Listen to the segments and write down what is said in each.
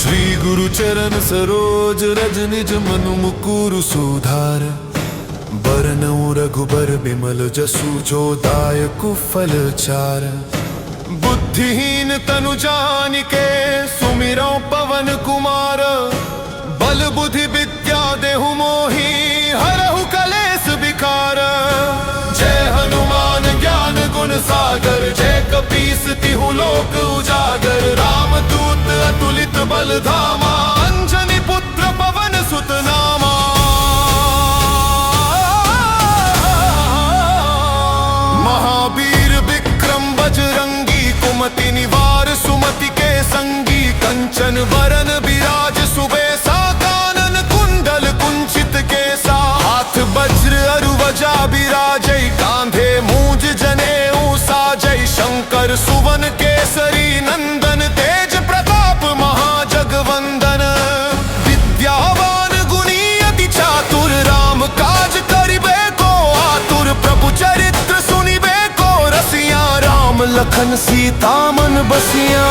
श्री गुरु चरण सरोज रज निज मनु मुकुरु सुधार। बरनउँ रघुबर बिमल जसु जो दायकु फल चार। बुद्धिहीन तनु जानिके सुमिरौ पवन कुमार। बल बुद्धि विद्या देहु मोहि हरहु कलेस विकार। जय हनुमान ज्ञान गुण सागर जय कपीस तिहु लोक उजागर। रामदूत अतुलित बल धामा अंजनी पुत्र पवन सुत नामा। महावीर विक्रम बजरंगी कुमति निवार सुमति के संगी। कंचन वरन विराज सुबेसा कानन कुंडल कुंचित केसा। हाथ वज्र अरुवजा विराजै कांधे मूंज जनेऊ साजै। शंकर सुवन केसरी नंदन तेज प्रताप महाजगवंदन। विद्यावान गुणी अति चातुर राम काज करिबे को आतुर। प्रभु चरित्र सुनिबे को रसिया राम लखन सीता मन बसिया।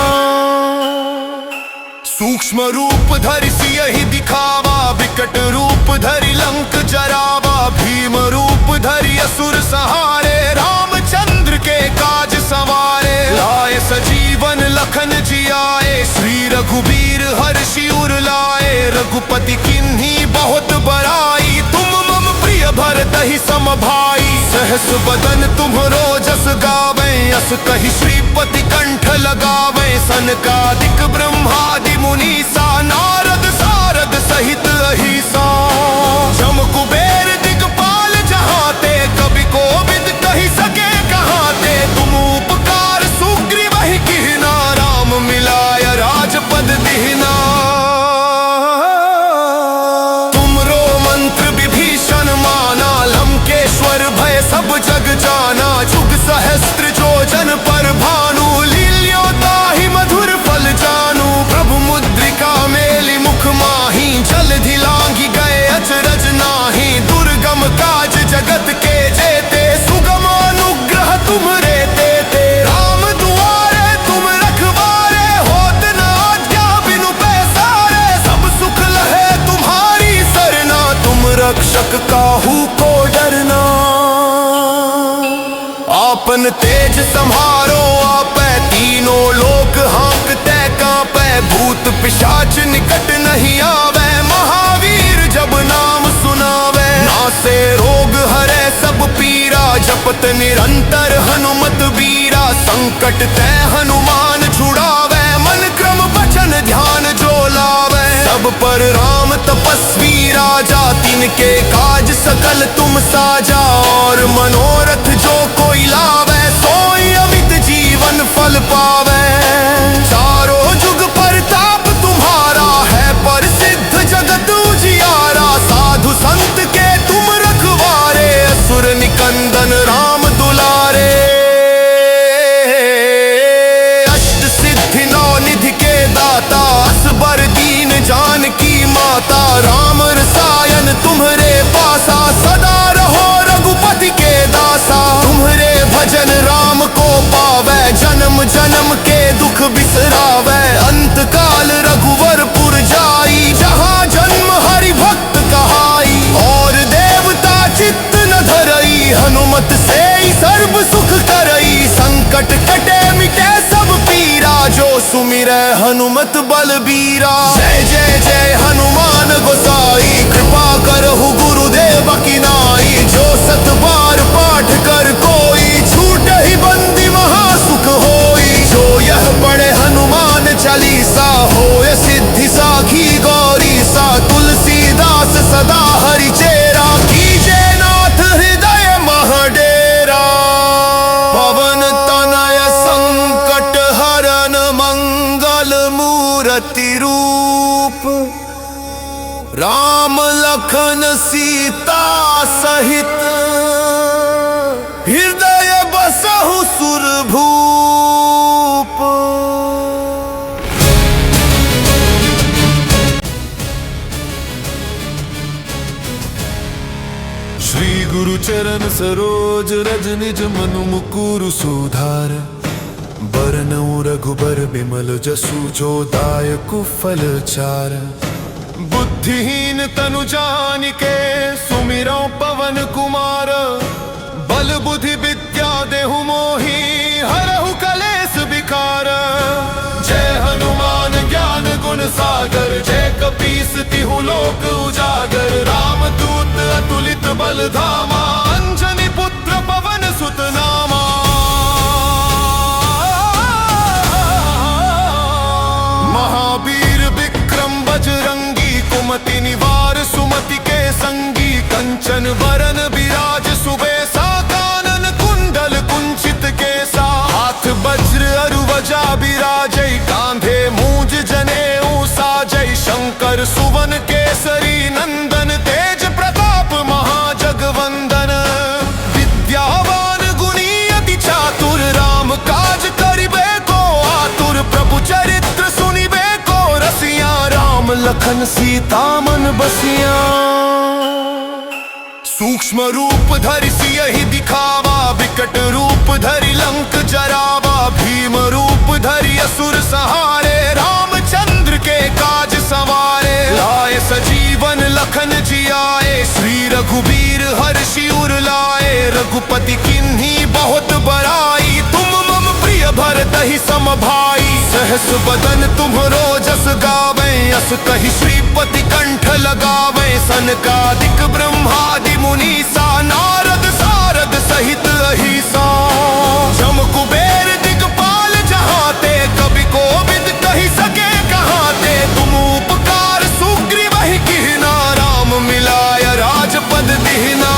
सूक्ष्म रूप धरि सियहि दिखावा विकट रूप धरि लंक जरावा। भीम रूप धरि असुर सहारे रामचंद्र के काज सवारे। लाए सजीवन लखन जियाए श्री रघुबीर हर्षि उर लाए। रघुपति किन्ही बहुत बड़ाई तुम मम प्रिय भरतहि सम भाई। सहस बदन तुम्हरो जस गावे अस कहि श्रीपति कंठ लगावे। सनकादिक ब्रह्मादि मुनीसा नारद सारद सहित अहिसा। जम कुबेर दिगपाल जहाते कवि कोविद कहि सके कहाते। तुम उपकार सुग्रीवहि कीन्हा राम मिलाय राजपद दीन्हा। तुमरो मंत्र विभीषण माना लंकेश्वर भय सब जग जाना। जुग सहस्त्र जो जन पर भानु लील्यो ताहि मधुर फल जानू। प्रभु मुद्रिका मेलि मुख माही जलधि लांघि गए अचरज नाही। दुर्गम काज जगत के जेते सुगम अनुग्रह तुम्हरे तेते। राम दुआरे तुम रखवारे होत न आज्ञा बिनु पैसारे। सब सुख लहे तुम्हारी सरना तुम रक्षक काहू को डरना। आपन तेज सम्हारो आपै तीनों लोक हाँकते कांपै। भूत पिशाच निकट नहीं आवे महावीर जब नाम सुनावे। नासे रोग हरै सब पीरा जपत निरंतर हनुमत बीरा। संकट ते हनुमान छुड़ावे मन क्रम वचन ध्यान जो लावे। सब पर राम तपस्वी राजा तिनके काज सकल तुम साजा। और मनोरथ जो कोई लावे सोई अमित जीवन फल पावे। चारों जुग परताप तुम्हारा है प्रसिद्ध जगत उजियारा। साधु संत के तुम रखवारे असुर निकंदन राम दुलारे। अष्ट सिद्धि नौ निधि के दाता असबर दीन जानकी माता। राम रसायन तुम्हरे पासा सदा रहो रघुपति के दासा। तुम्हरे भजन राम को पावे जन्म जन्म के दुख बिसरावे। अंत काल रघुवरपुर जाई जहाँ जन्म हरि भक्त कहाई। और देवता चित्त न धरई हनुमत से सर्व सुख करई। संकट कटे मिटे सब पीरा जो सुमिरै हनुमत बलबीरा। जय जय जय हनुमान गोसाई कृपा करहु गुरुदेव की नाई। जो सत बार पाठ कर कोई छूटहि बंदी महासुख होई। जो यह पढ़े हनुमान चालीसा होय सिद्धि साखी गौरी सा। तुलसीदास सदा हरि चेरा कीजे नाथ हृदय महडेरा। पवन तनय संकट हरन मंगल मूर्ति रूप। राम लखन सीता सहित हृदय बसहु सुरभूप। श्री गुरु चरण सरोज रज निज मनु मुकुरु सुधार। बरनउँ रघुबर बिमल जसु जो दायकु फल चार। बुद्धिहीन तनु जानिके सुमिरो पवन कुमार। बल बुद्धि विद्या देहु मोहि हरहु कलेस विकार। जय हनुमान ज्ञान गुण सागर जय कपीस तिहु लोक उजागर। रामदूत अतुलित बल धामा अंजनी पुत्र पवन सुत नामा। महावीर विक्रम बजरंगी कुमति निवार सुमति के संगी। कंचन वरन विराज सुबेसा कानन कुंडल कुंचित केसा। हाथ वज्र अरुवजा विराजै कांधे मूंज जनेऊ साजै। शंकर सुवन केसरी नंदन तेज प्रताप महाजगवंदन। विद्यावान गुणी अति चातुर राम काज करिबे को आतुर। प्रभु चरित्र सुनिबे को रसिया राम लखन सीता मन बसिया। सूक्ष्म रूप धरि सियहि दिखावा विकट रूप धरि लंक जरावा। भीम रूप धरि असुर सहारे रामचंद्र के काज सवारे। लाए सजीवन लखन जियाए श्री रघुबीर हर्षि उर लाए। रघुपति किन्ही बहुत बड़ाई तुम मम प्रिय भरतहि सम भाई। सहस बदन तुम्हरो जस गावे अस कहि श्रीपति कंठ लगावे। सनकादिक ब्रह्मादि मुनीसा नारद सारद सहित अहिसा। जम कुबेर दिगपाल जहाते कवि कोविद कहि सके कहाते। तुम उपकार सुग्रीव ही कीन्हा राम मिलाय राजपद दीन्हा।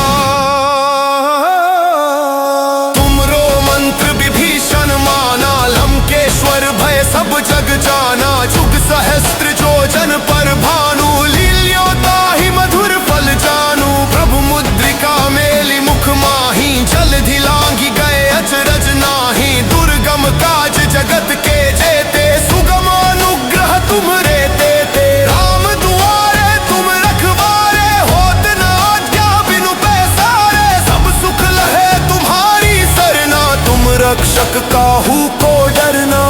तुमरो मंत्र विभीषण माना लंकेश्वर भय सब जग जाना। जुग सहस्त्र जो जन पर भानु लील्यो ताहि मधुर फल जानू। प्रभु मुद्रिका मेलि मुख माही जलधि लांघि गए अचरज नाही। दुर्गम काज जगत के जेते सुगम अनुग्रह तुम्हरे तेते। राम दुआरे तुम रखवारे होत न आज्ञा बिनु पैसारे। सब सुख लहे तुम्हारी सरना तुम रक्षक काहू को डरना।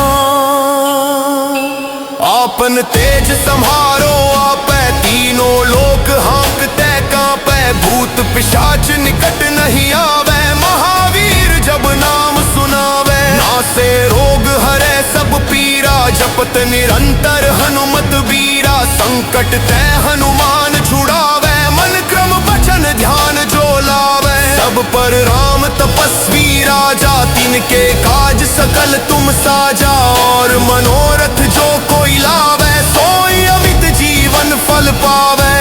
आपन तेज सम्हारो आपै तीनों लोक हाँकते कांपै। भूत पिशाच निकट नहीं आवे महावीर जब नाम सुनावे। नासे रोग हरे सब पीरा जपत निरंतर हनुमत बीरा। संकट ते हनुमान छुड़ावे मन क्रम वचन ध्यान जो लावे। सब पर राम तपस्वी राजा तिनके काज सकल तुम साजा। और मनोरथ जो कोई लावे सोई अमित जीवन फल पावे।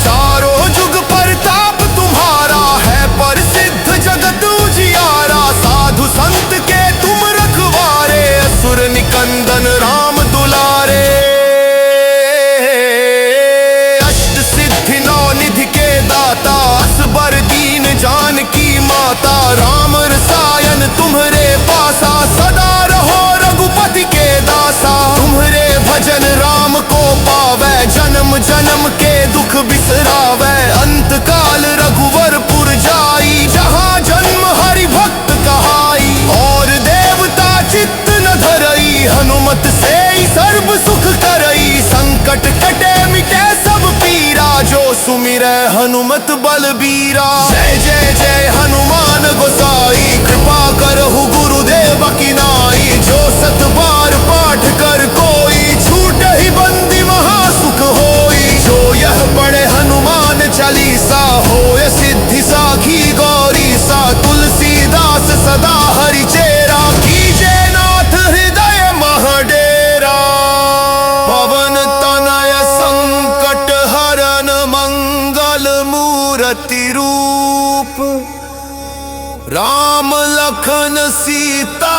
चारों जुग परताप तुम्हारा है प्रसिद्ध जगत उजियारा। साधु संत के तुम रखवारे असुर निकंदन राम दुलारे। अष्ट सिद्धि नौ निधि के दाता असबर दीन जानकी माता। राम रसायन तुम्हरे पासा सदा रहो रघुपति के दासा। तुम्हरे भजन राम को पावे जन्म जन्म के दुख बिसरावे। अंत काल रघुवरपुर जाई जहाँ जन्म हरि भक्त कहाई। और देवता चित्त न धरई हनुमत से सर्व सुख करई। संकट कटे मिटे सब पीरा जो सुमिरै हनुमत बलबीरा। जय जय जय हनुमान गोसाई कृपा करहु गुरुदेव की नाई। जो सत बार पाठ कर कोई छूटहि बंदी महासुख होई। जो यह पढ़े हनुमान चालीसा होय सिद्धि साखी गौरी सा। तुलसीदास सदा हरि चेरा कीजे नाथ हृदय महडेरा। पवन तनय संकट हरन मंगल मूर्ति रूप। राम लखन सीता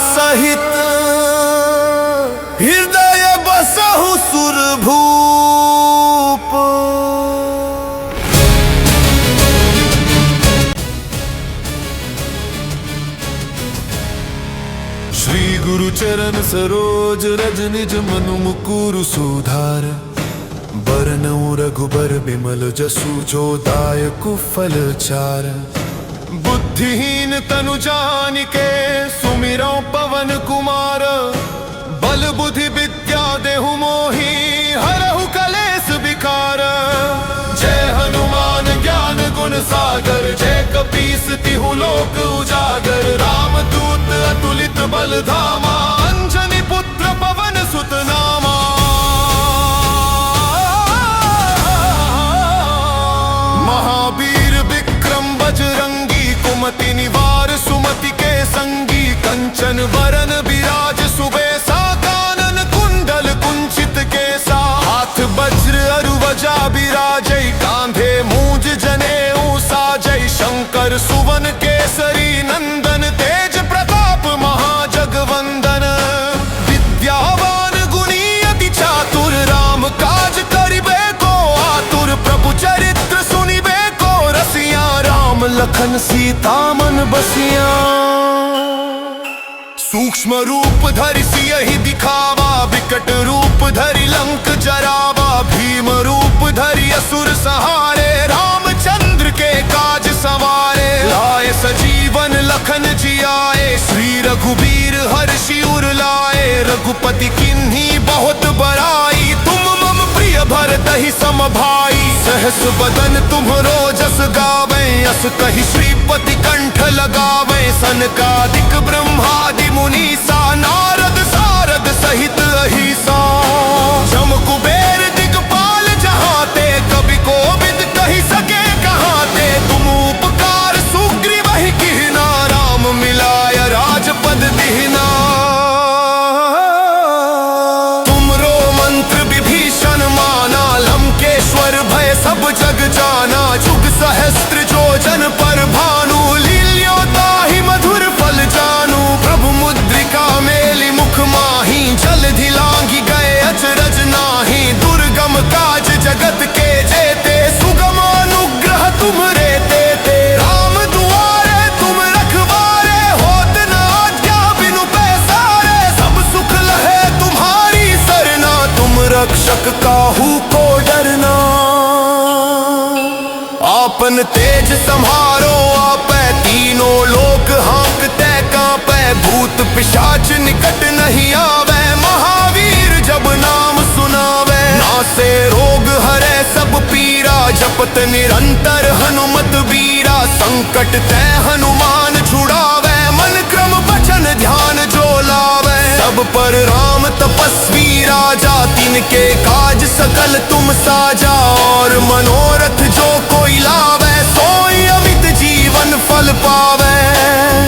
सहित हृदय बसहु सुरभूप। श्री गुरु चरण सरोज रज निज मनु मुकुरु सुधार। बरनउँ रघुबर बिमल जसु जो दायकु फल चार। बुद्धिहीन तनु जानिके सुमिरौ पवन कुमार। बुद्धि विद्या देहु मोहि हरहु कलेस विकार। जय हनुमान ज्ञान गुण सागर, जय कपीस तिहु लोक उजागर। रामदूत अतुलित बल धामा, अंजनी पुत्र पवन सुत नामा। महावीर विक्रम बजरंगी, कुमति निवार सुमति के संगी। कंचन वरन विराज सुबेसा, कानन कुंडल कुंचित केसा। हाथ वज्र अरुवजा विराजै, कांधे मूंज जनेऊ साजै। शंकर सुवन केसरी नंदन, तेज प्रताप महाजगवंदन। विद्यावान गुणी अति चातुर, राम काज करिबे को आतुर। प्रभु चरित्र सुनिबे को रसिया, राम लखन सीता मन बसिया। सूक्ष्म रूप धरि सियहि दिखावा, विकट रूप धरि लंक जरावा। भीम रूप धरि असुर सहारे, रामचंद्र के काज सवारे। लाए सजीवन लखन जियाए, श्री रघुबीर हर्षि उर लाए। रघुपति किन्ही बहुत बड़ाई, तुम मम प्रिय भरतहि सम भाई। सहस बदन तुम्हरो जस गावे, अस कहि श्रीपति कंठ लगावे। सनकादिक ब्रह्मादि मुनीसा, नारद सारद सहित अहिसा। जम कुबेर दिगपाल जहाते, कवि कोविद कहि सके कहाते। तुम उपकार सुग्रीवहि कीन्हा, राम मिलाय राजपद दीन्हा। तुमरो मंत्र विभीषण माना, लंकेश्वर भय सब जग जाना। जुग सहस्त्र जो जन पर भानु, लील्यो ताहि मधुर फल जानू। प्रभु मुद्रिका मेलि मुख माहि, जलधि लांघि गए अचरज नाही। दुर्गम काज जगत के जेते, सुगम अनुग्रह तुम्हरे तेते। राम दुआरे तुम रखवारे, होत न आज्ञा बिनु पैसारे। सब सुख लहे तुम्हारी सरना, तुम रक्षक काहू को डरना। आपन तेज सम्हारो आपै, तीनों लोक हाँकते कांपै। भूत पिशाच निकट नहीं आवे, महावीर जब नाम सुनावे। नासे रोग हरै सब पीरा, जपत निरंतर हनुमत बीरा। संकट ते हनुमान छुड़ावे, मन क्रम वचन ध्यान जो लावे। सब पर राम तपस्वी राजा, तिनके काज सकल तुम साजा। और मनोरथ जो कोई लावे, सोई अमित जीवन फल पावे।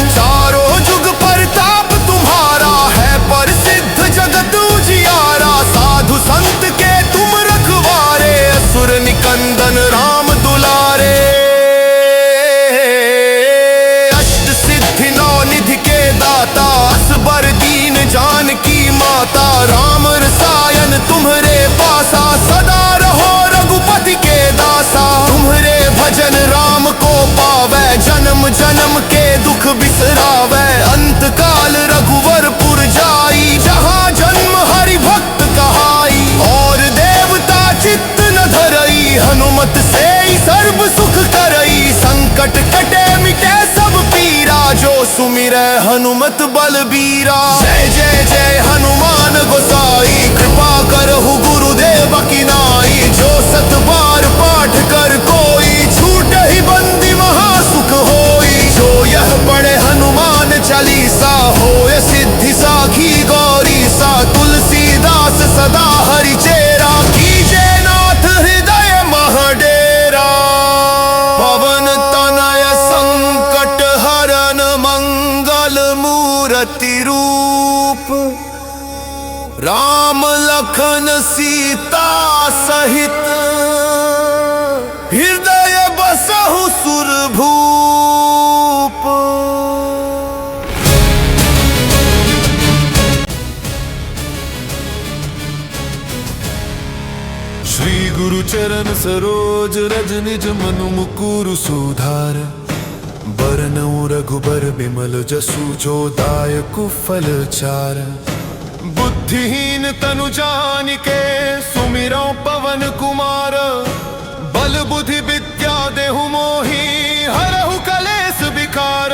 चारों जुग परताप तुम्हारा है, प्रसिद्ध जगत उजियारा। साधु संत के तुम रखवारे, असुर निकंदन राम दुलारे। अष्ट सिद्धि नौ निधि के दाता, असबर दीन जानकी माता। राम रसायन तुम्हरे पासा, सदा रहो रघुपति के दासा। तुम्हरे भजन राम को पावे, जन्म जन्म के दुख बिसरावे। अंत काल रघुवरपुर जाई, जहाँ जन्म हरि भक्त कहाई। और देवता चित्त न धरई, हनुमत से सर्व सुख करई। संकट कटे मिटे सब पीरा, जो सुमिरै हनुमत बलबीरा। जय जय जय हनुमान गोसाई, कृपा करहु गुरुदेव की नाई। जो सत बार पाठ कर कोई, छूटहि बंदी महासुख होई। जो यह पढ़े हनुमान चालीसा, होय सिद्धि साखी गौरी सा। तुलसीदास सदा हरि चेरा, कीजे नाथ हृदय महडेरा। पवन तनय संकट हरन, मंगल मूरति रूप। राम लखन सीता सहित, हृदय बसहु सुरभूप। श्री गुरु चरण सरोज रज, निज मनु मुकुरु सुधार। बरनउँ रघुबर बिमल जसु, जो दायकु फल चार। बुद्धिहीन तनु जानिके, सुमिरौ पवन कुमार। बल बुद्धि विद्या देहु मोहि, हरहु कलेस विकार।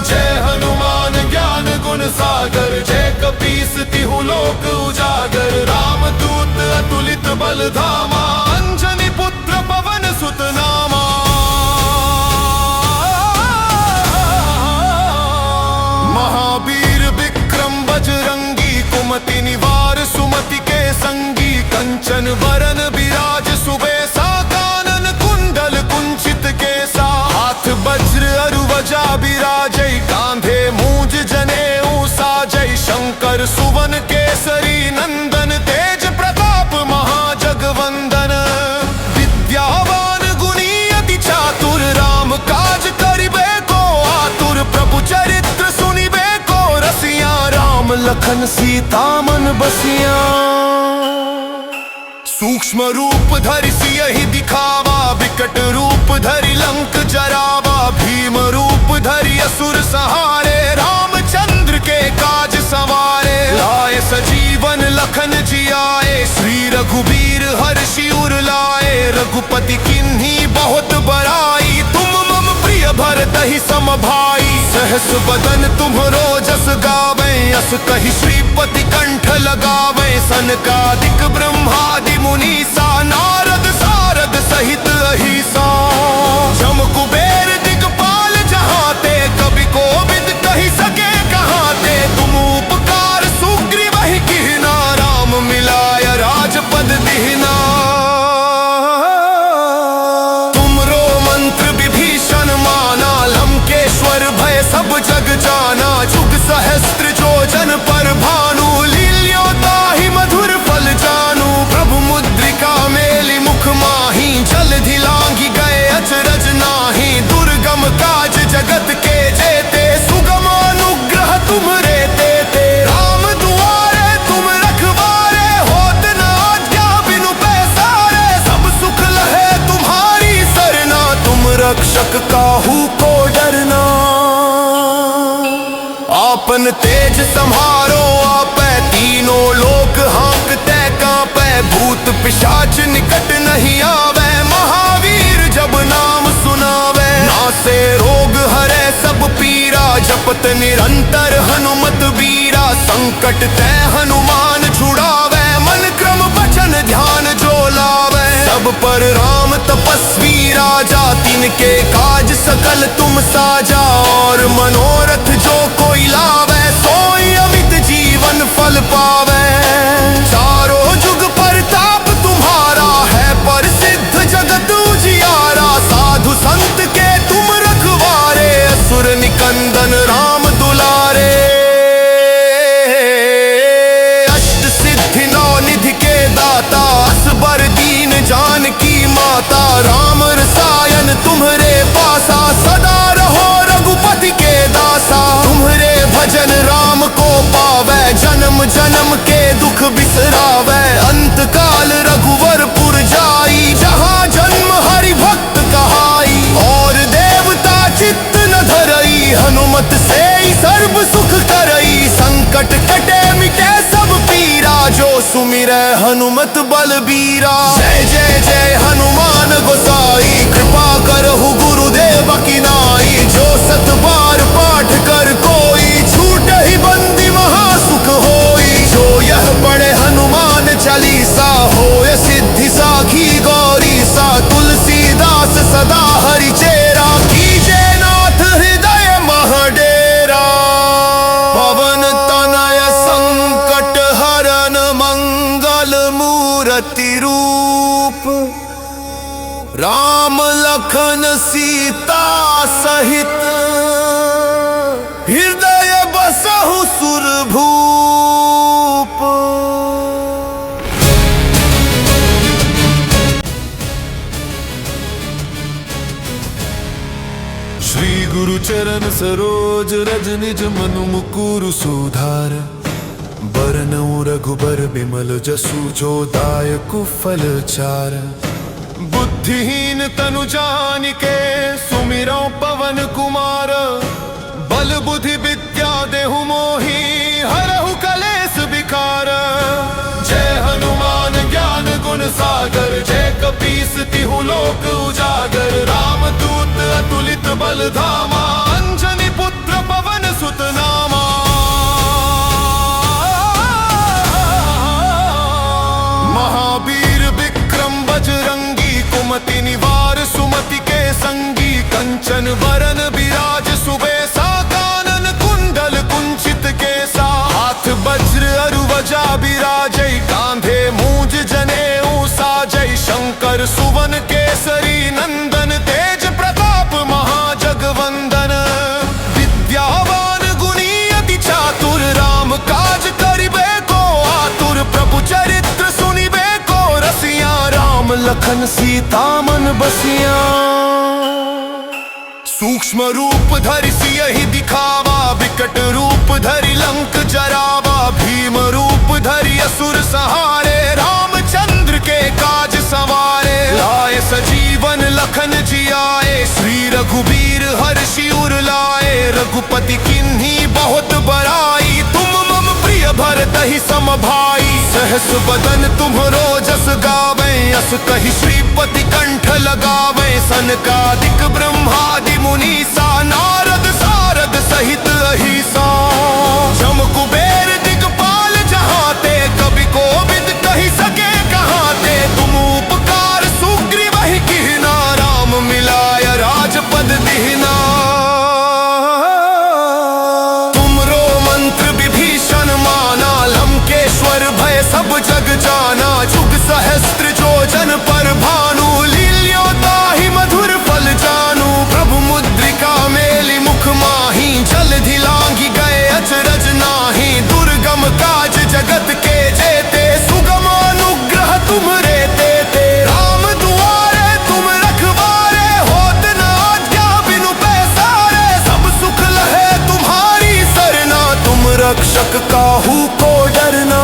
जय हनुमान ज्ञान गुण सागर, जय कपीस तिहु लोक उजागर, रामदूत अतुलित बल धामा, अंजनी पुत्र पवन सुत नामा। महावीर विक्रम बजरंगी, कुमति निवार सुमति के संगी, कंचन वरन विराज सुबेसा, कानन कुंडल कुंचित केसा, हाथ वज्र अरुवजा विराजै, कांधे मूंज जनेऊ साजै, शंकर सुवन केसरी नंदन, तेज प्रताप महाजगवंदन, विद्यावान गुणी अति चातुर, राम काज करिबे को आतुर, प्रभु चरित्र सुनिबे को रसिया, राम लखन सीता मन बसिया। सूक्ष्म रूप धरि सियहि दिखावा, विकट रूप धरि लंक जरावा, भीम रूप धरि असुर सहारे, रामचंद्र के काज सवारे, लाए सजीवन लखन जियाए, श्री रघुबीर हर्षि उर लाए, रघुपति किन्ही बहुत बड़ाई, तुम मम प्रिय भरतहि सम भाई, सहस बदन तुम्हरो जस गावे, अस कहि श्रीपति कंठ लगावे, सनकादिक ब्रह्मादि मुनीसा, नारद सारद सहित अहिसा, जम कुबेर दिगपाल जहाते, कवि कोविद कहि सके कहाते, तुम उपकार सुग्रीव ही कीन्हा, राम मिलाय राजपद दीन्हा। तुमरो मंत्र विभीषण माना, लंकेश्वर भय सब जग जाना, जुग सहस्त्र जो जन पर भानु, लील्यो ताहि मधुर फल जानू, प्रभु मुद्रिका मेलि मुख माही, जलधि लांघि गए अचरज नाही, दुर्गम काज जगत के जेते, सुगम अनुग्रह तुम्हरे तेते, राम दुआरे तुम रखवारे, होत न आज्ञा बिनु पैसारे, सब सुख लहे तुम्हारी सरना, तुम रक्षक काहू को डरना। आपन तेज सम्हारो आपै, तीनों लोक हाँकते कांपै, भूत पिशाच निकट नहीं आवे, महावीर जब नाम सुनावे, नासे रोग हरे सब पीरा, जपत निरंतर हनुमत बीरा, संकट ते हनुमान छुड़ावे, मन क्रम वचन ध्यान जो लावे, सब पर राम तपस्वी राजा, तिनके काज सकल तुम साजा, और मनोरथ जो कोई लावे, सोई अमित जीवन फल पावे, चारों जुग परताप तुम्हारा है, प्रसिद्ध जगत उजियारा, साधु संत के तुम रखवारे, असुर निकंदन राम दुलारे, अष्ट सिद्धि नौ निधि के दाता, असबर दीन जानकी माता, राम रसायन तुम्हरे पासा, सदा रहो रघुपति के दासा, तुम्हरे भजन राम को पावे, जन्म जन्म के दुख बिसरावे, अंत काल रघुवरपुर जाई, जहाँ जन्म हरि भक्त कहाई, और देवता चित्त न धरई, हनुमत से ही सर्व सुख करई, संकट कटे मिटे सब पीरा, जो सुमिरै हनुमत बलबीरा। जय जय जय हनुमान गोसाई, कृपा करहु गुरुदेव की नाई, जो सत बार पाठ कर कोई, छूटहि बंदी महासुख होई, जो यह पढ़े हनुमान चालीसा, होय सिद्धि साखी गौरी सा, तुलसीदास सदा हरि चेरा, कीजे नाथ हृदय महडेरा, पवन तनय संकट हरन मंगल मूर्ति रूप, राम लखन सीता सहित, हृदय बसहु सुरभूप। श्री गुरु चरण सरोज रज निज मनु मुकुरु सुधार, बरनउँ रघुबर बिमल जसु जो दायकु फल चार, बुद्धिहीन तनु जानिके सुमिरौ पवन कुमार, बल बुद्धि विद्या देहु मोहि, हरहु कलेस विकार, जय हनुमान ज्ञान गुण सागर, जय कपीस तिहु लोक उजागर, रामदूत अतुलित बल धामा, अंजनी पुत्र पवन सुत नामा। कुमति निवार सुमति के संगी कंचन वरन विराज सुबेसा कानन कुंडल कुंचित केसा हाथ वज्र अरुवजा विराजै कांधे मूंज जनेऊ साजै शंकर सुवन केसरी नंदन तेज प्रताप महाजगवंदन विद्यावान गुणी अति चातुर राम काज करिबे को आतुर प्रभु चरित्र सुनिबे को रसिया राम लखन सीता मन बसिया सूक्ष्म रूप धरि सियहि दिखावा विकट रूप धरि लंक जरावा भीम रूप धरि असुर सहारे रामचंद्र के काज सवारे लाए सजीवन लखन जियाए श्री रघुबीर हर्षि उर लाए रघुपति किन्ही बहुत बड़ाई तुम मम प्रिय भरतहि सम भाई सहस बदन तुम्हरो जस गावे अस कहि श्रीपति कंठ लगावे सनकादिक ब्रह्मादि मुनीसा नारद सारद सहित अहिसा जम कुबेर दिगपाल जहाते कवि कोविद कहि सके कहाते तुम उपकार सुग्रीव ही किहना राम मिलाय राजपद दिहना तुमरो मंत्र विभीषण माना लंकेश्वर भय सब जग जाना जुग सहस्त्र जोजन पर भानु लील्यो ताहि मधुर फल जानू प्रभु मुद्रिका मेलि मुख माही जलधि लांघि गए अचरज नाही दुर्गम काज जगत के जेते सुगम अनुग्रह तुम्हरे तेते राम दुआरे तुम रखवारे होत न आज्ञा बिनु पैसारे सब सुख लहे तुम्हारी सरना तुम रक्षक काहू को डरना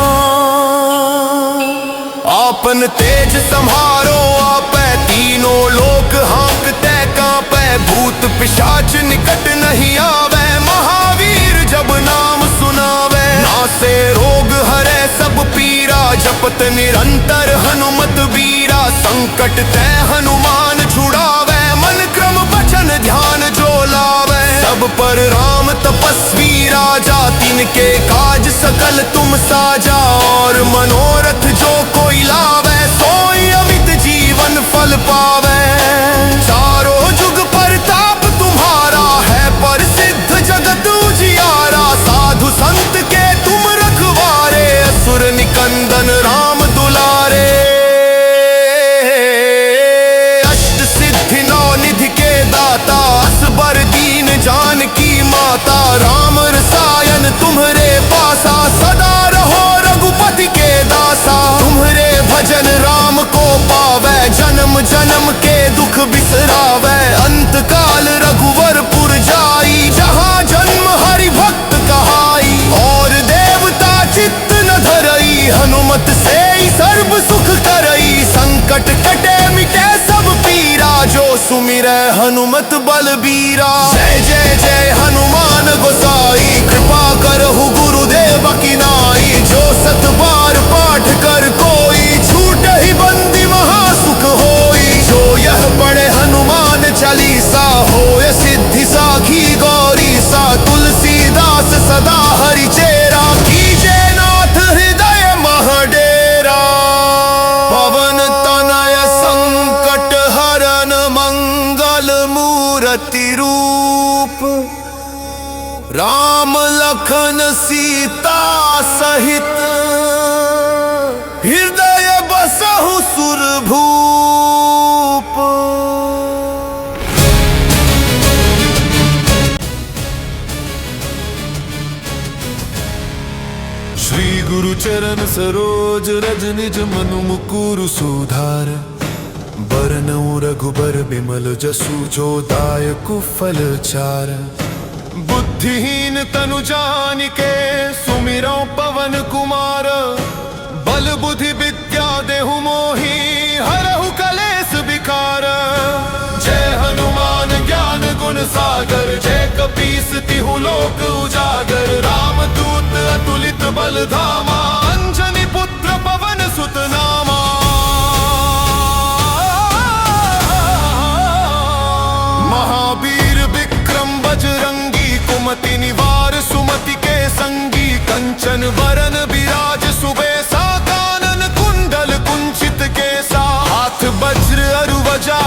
आपन तेज सम्हारो आपै तीनों लोक हाँकते कांपै भूत पिशाच निकट नहीं आवे महावीर जब नाम सुनावे नासे रोग हरे सब पीरा जपत निरंतर हनुमत बीरा संकट ते हनुमान छुड़ावे मन क्रम वचन ध्यान जो लावे सब पर राम तपस्वी राजा तिनके काज सकल तुम साजा और मनोरथ जो कोई लावे सोई अमित जीवन फल पावे चारों जुग परताप तुम्हारा है प्रसिद्ध जगत उजियारा साधु संत के तुम रखवारे असुर निकंदन राम दुलारे अष्ट सिद्धि नौ निधि के दाता असबर दीन जानकी माता राम रसायन तुम्हरे पासा सदा रहो रघुपति के दासा तुम्हरे भजन राम को पावे जन्म जन्म के दुख बिसरावे अंत काल रघुवरपुर जाई जहाँ जन्म हरि भक्त कहाई और देवता चित्त न धरई हनुमत से ही सर्व सुख करई संकट कटे मिटे सब पीरा जो सुमिरै हनुमत बलबीरा जय जय जय हनुमान गोसाई कृपा करहु गुरुदेव की नाई जो सत बार पाठ कर कोई छूट ही बंदी महासुख होई जो यह पढ़े हनुमान चालीसा होय सिद्धि साखी गौरी सा तुलसीदास सदा हरि चेरा कीजे नाथ हृदय महडेरा पवन तनय संकट हरन मंगल मूर्ति रूप राम लखन सीता सहित हृदय बसहु सुरभूप श्री गुरु चरण सरोज रज निज मनु मुकुरु सुधार बरनउँ रघुबर बिमल जसु जो दायकु फल चार बुद्धिहीन तनु जानिके सुमिरौ पवन कुमार बल बुद्धि विद्या देहु मोहि हरहु कलेस विकार जय हनुमान ज्ञान गुण सागर जय कपीस तिहु लोक उजागर राम दूत अतुलित बल धामा अंजनी पुत्र पवन सुत नामा महावीर विक्रम बजरंगी कुमति निवार सुमति के संगी कंचन वरन विराज सुबेसा कानन कुंडल कुंचित केसा हाथ वज्र अरुवजा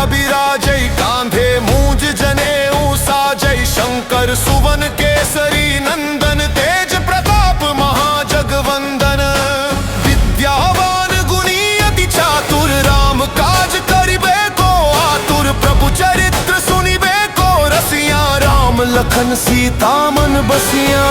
लखन सीता मन बसिया।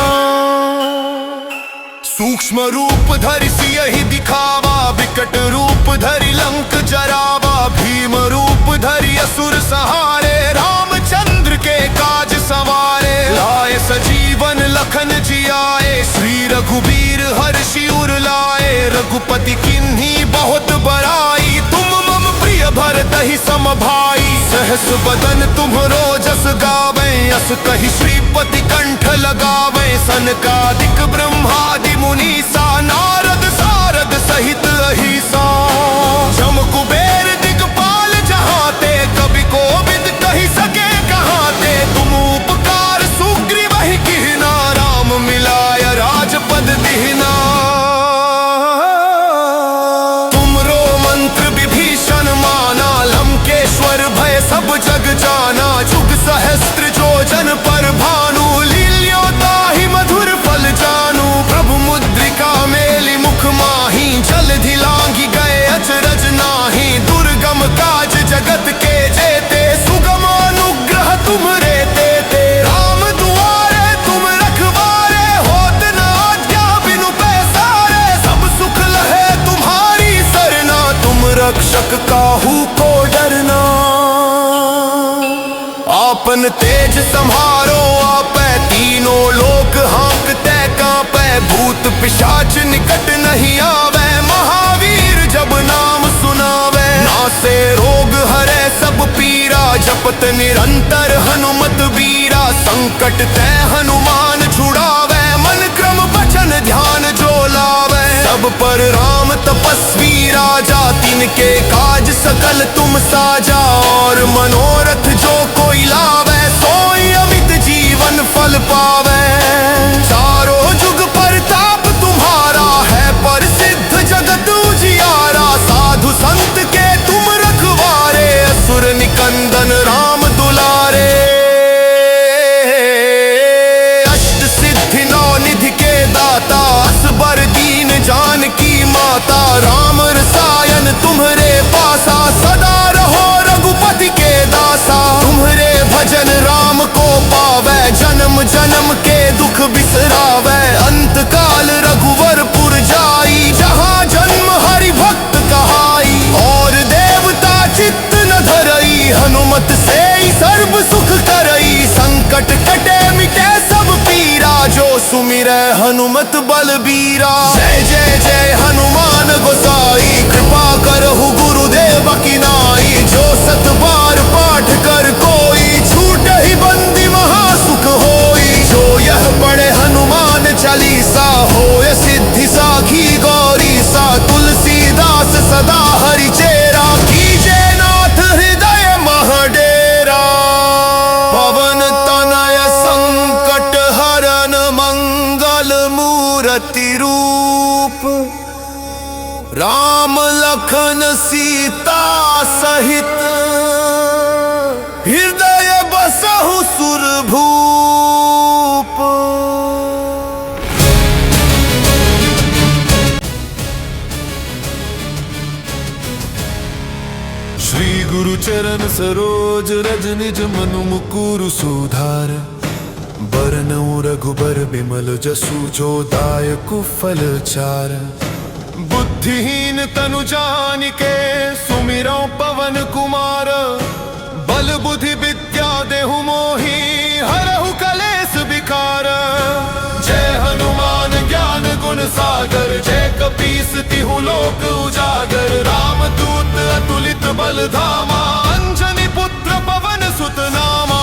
सूक्ष्म रूप धरि सियहि दिखावा, विकट रूप धरि लंक जरावा। भीम रूप धरि असुर सहारे, रामचंद्र के काज सवारे। लाए सजीवन लखन जियाए, श्री रघुबीर हर्षि उर लाए। रघुपति किन्ही बहुत बड़ाई, तुम मम प्रिय भरतहि सम भाई। सहस बदन तुम्हरो जस गावे, अस कहि श्रीपति कंठ लगावे। सनकादिक ब्रह्मादि मुनीसा, नारद सारद सहित अहिसा। जम कुबेर दिगपाल जहाते, कवि कोविद कहि सके कहाते। तुम उपकार सुग्रीव ही कीन्हा, राम मिलाय राजपद दीन्हा। तुमरो मंत्र विभीषण माना, लंकेश्वर भय सब जग जाना। जुग सहस्त्र जो जन पर भानु, लील्यो ताहि मधुर फल जानू। प्रभु मुद्रिका मेलि मुख माही, जलधि लांघि गए अचरज नाही। दुर्गम काज जगत के जेते, सुगम अनुग्रह तुम्हरे तेते। राम दुआरे तुम रखवारे, होत न आज्ञा बिनु पैसारे। सब सुख लहे तुम्हारी सरना, तुम रक्षक काहू को डरना। आपन तेज सम्हारो आपै, तीनों लोक हाँकते कांपै। भूत पिशाच निकट नहीं आवे, महावीर जब नाम सुनावे। नासे रोग हरै सब पीरा, जपत निरंतर हनुमत बीरा। संकट ते हनुमान छुड़ावे, मन क्रम वचन ध्यान जो लावे। सब पर राम तपस्वी राजा, तिनके काज सकल तुम साजा। और मनोरथ जो कोई लावे, सोई अमित जीवन फल पावे। चारों जुग परताप तुम्हारा है, प्रसिद्ध जगत उजियारा। साधु संत के तुम रखवारे, असुर निकंदन राम दुलारे। अष्ट सिद्धि नौ निधि के दाता, असबर दीन जानकी माता। राम रसायन तुम्हरे पासा, सदा रहो रघुपति के दासा। तुम्हरे भजन राम को पावे, जन्म जन्म के दुख बिसरावे। अंत काल रघुवरपुर जाई, जहाँ जन्म हरि भक्त कहाई। और देवता चित्त न धरई, हनुमत से ही सर्व सुख करई। संकट कटे मिटे सब पीरा, जो सुमिरै हनुमत बलबीरा। जय जय जय हनुमान गोसाई, कृपा करहु गुरुदेव की नाई। जो सत बार पाठ कर कोई, छूटहि बंदी महासुख होई। जो यह पढ़े हनुमान चालीसा, होय सिद्धि साखी गौरी सा। तुलसीदास सदा हरि चेरा, कीजे नाथ हृदय मह डेरा। पवन तनय संकट हरन, मंगल मूरति रूप। राम लखन सीता सहित, हृदय बसहु सुरभूप। श्री गुरु चरण सरोज रज, निज मनु मुकुरु सुधार। बरनउँ रघुबर बिमल जसु, जो दायकु फल चार। बुद्धिहीन तनु जानिके, सुमिरौ पवन कुमार। बल बुद्धि विद्या देहु मोहि, हरहु कलेस विकार। जय हनुमान ज्ञान गुण सागर, जय कपीस तिहु लोक उजागर। राम दूत अतुलित बल धामा, अंजनी पुत्र पवन सुत नामा।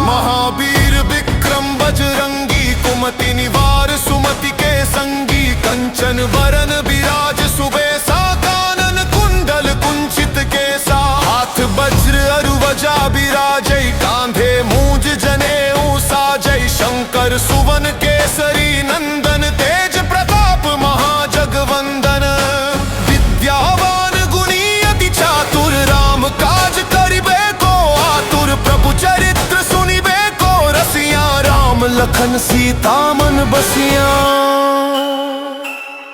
महावीर विक्रम बजरंगी, कुमति निवार सुमति के संगी। कंचन वरन विराज सुबेसा, कानन कुंडल कुंचित केसा। हाथ वज्र अरुवजा विराजै, कांधे मूंज जनेऊ साजै। शंकर सुवन केसरी नंदन, तेज प्रताप महाजगवंदन। विद्यावान गुणी अति चातुर, राम काज करिबे को आतुर। प्रभु चरित्र सुनिबे को रसिया, राम लखन सीता मन बसिया।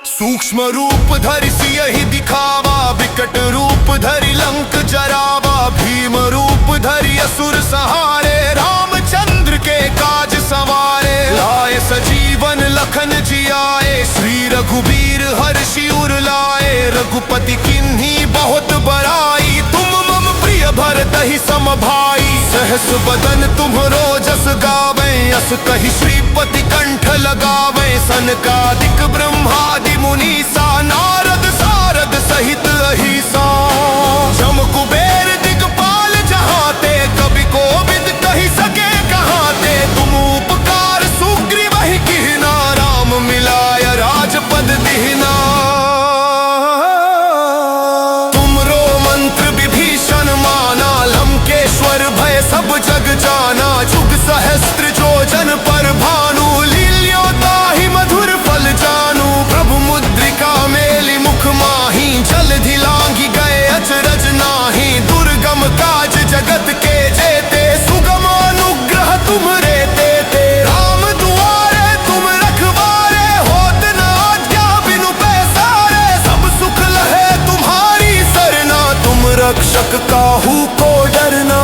सूक्ष्म रूप धरि सियहि दिखावा, विकट रूप धरि लंक जरावा। भीम रूप धरि असुर सहारे, रामचंद्र के काज सवारे। लाए सजीवन लखन जियाए, श्री रघुबीर हर्षि उर लाए। रघुपति किन्हीं बहुत बड़ाई, तुम मम प्रिय भरतहि सम भाई। सहस बदन तुम्हरो जस गावे, अस कहि श्रीपति कंठ लगावे। सनकादिक ब्रह्मादि मुनीसा, नारद सारद सहित अहिसा। जम कुबेर दिगपाल जहाते, कवि कोविद कहि सके कहाते। तुम उपकार सुग्रीव ही कीन्हा, राम मिलाय राजपद दीन्हा। तुमरो मंत्र विभीषण माना, लंकेश्वर भय सब जग जाना। जुग सहस्त्र जो जन पर भानु, लील्यो ताहि मधुर फल जानू। प्रभु मुद्रिका मेलि मुख माही, जलधि लांघि गए अचरज नाही। दुर्गम काज जगत के जेते, सुगम अनुग्रह तुम्हरे तेते। राम दुआरे तुम रखवारे, होत न आज्ञा बिनु पैसारे। सब सुख लहे तुम्हारी सरना, तुम रक्षक काहू को डरना।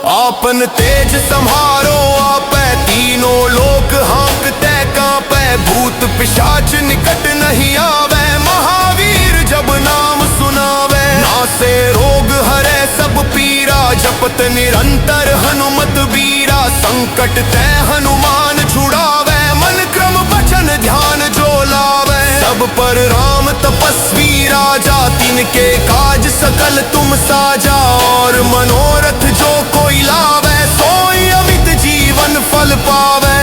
आपन तेज सम्हारो आपै, तीनों लोक हाँकते कांपै। भूत पिशाच निकट नहीं आवे, महावीर जब नाम सुनावे। नासे रोग हरे सब पीरा, जपत निरंतर हनुमत बीरा। संकट ते हनुमान छुड़ावे, मन क्रम वचन ध्यान जो लावे। सब पर राम तपस्वी राजा, तिनके काज सकल तुम साजा। और मनोरथ जो कोई लावे, सोई अमित जीवन फल पावे।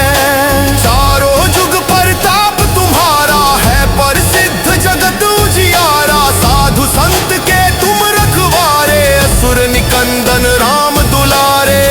चारों जुग परताप तुम्हारा है, प्रसिद्ध जगत उजियारा। साधु संत के तुम रखवारे, असुर निकंदन राम दुलारे।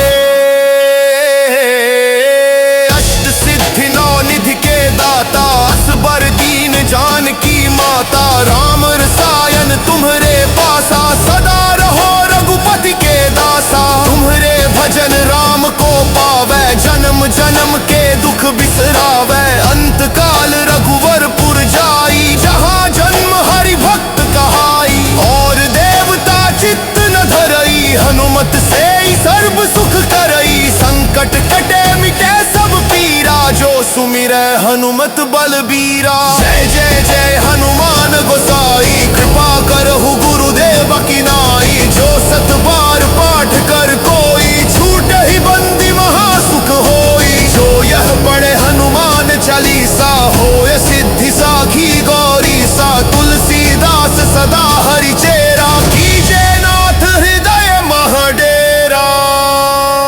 अष्ट सिद्धि नौ निधि के दाता, असबर दीन जानकी माता। राम रसायन तुम्हरे पासा, सदा रहो रघुपति के दासा। तुम्हरे भजन राम को पावे, जन्म जन्म के दुख बिसरावे। अंत काल रघुवरपुर जाई, जहाँ जन्म हरि भक्त कहाई। और देवता चित्त न धरई, हनुमत से ही सर्व सुख करई। संकट कटे मिटे सब पीरा, जो सुमिरै हनुमत बलबीरा। जय जय जय हनुमान गोसाई, कृपा करहु गुरुदेव की नाई। जो सत बार पाठ कर कोई, छूटहि बंदी महासुख होई। जो यह पढ़े हनुमान चालीसा, होय सिद्धि साखी गौरी सा। तुलसीदास सदा हरि चेरा, कीजे नाथ हृदय मह डेरा।